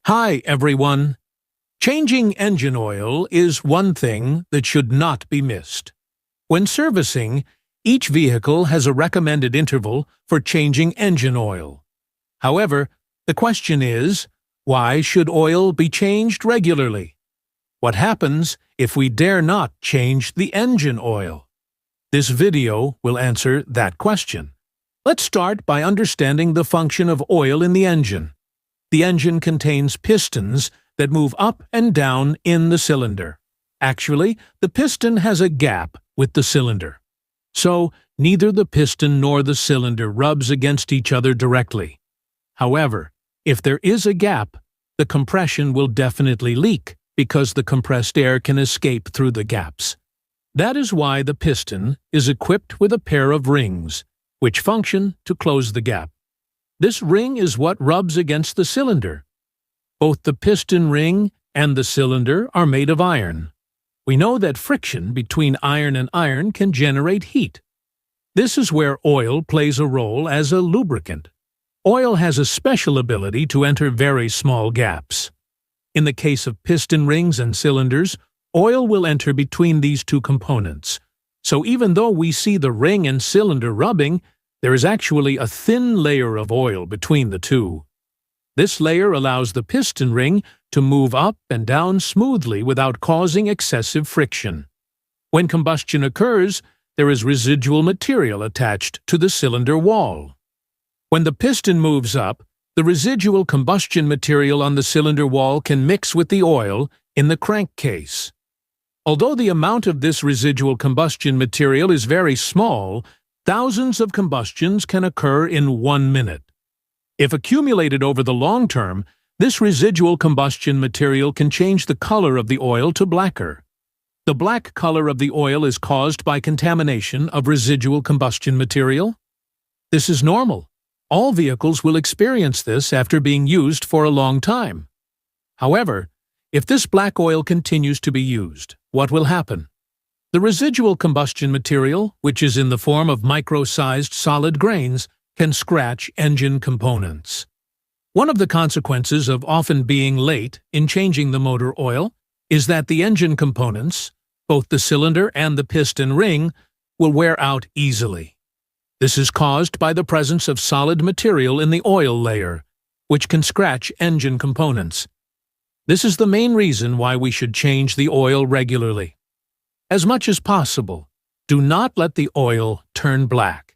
Hi, everyone. Changing engine oil is one thing that should not be missed. When servicing, each vehicle has a recommended interval for changing engine oil. However, the question is, why should oil be changed regularly? What happens if we dare not change the engine oil? This video will answer that question. Let's start by understanding the function of oil in the engine. The engine contains pistons that move up and down in the cylinder. Actually, the piston has a gap with the cylinder. So, neither the piston nor the cylinder rubs against each other directly. However, if there is a gap, the compression will definitely leak because the compressed air can escape through the gaps. That is why the piston is equipped with a pair of rings, which function to close the gap. This ring is what rubs against the cylinder. Both the piston ring and the cylinder are made of iron. We know that friction between iron and iron can generate heat. This is where oil plays a role as a lubricant. Oil has a special ability to enter very small gaps. In the case of piston rings and cylinders, oil will enter between these two components. So even though we see the ring and cylinder rubbing, there is actually a thin layer of oil between the two. This layer allows the piston ring to move up and down smoothly without causing excessive friction. When combustion occurs, there is residual material attached to the cylinder wall. When the piston moves up, the residual combustion material on the cylinder wall can mix with the oil in the crankcase. Although the amount of this residual combustion material is very small, thousands of combustions can occur in 1 minute. If accumulated over the long term, this residual combustion material can change the color of the oil to blacker. The black color of the oil is caused by contamination of residual combustion material. This is normal. All vehicles will experience this after being used for a long time. However, if this black oil continues to be used, what will happen? The residual combustion material, which is in the form of micro-sized solid grains, can scratch engine components. One of the consequences of often being late in changing the motor oil is that the engine components, both the cylinder and the piston ring, will wear out easily. This is caused by the presence of solid material in the oil layer, which can scratch engine components. This is the main reason why we should change the oil regularly. As much as possible, do not let the oil turn black.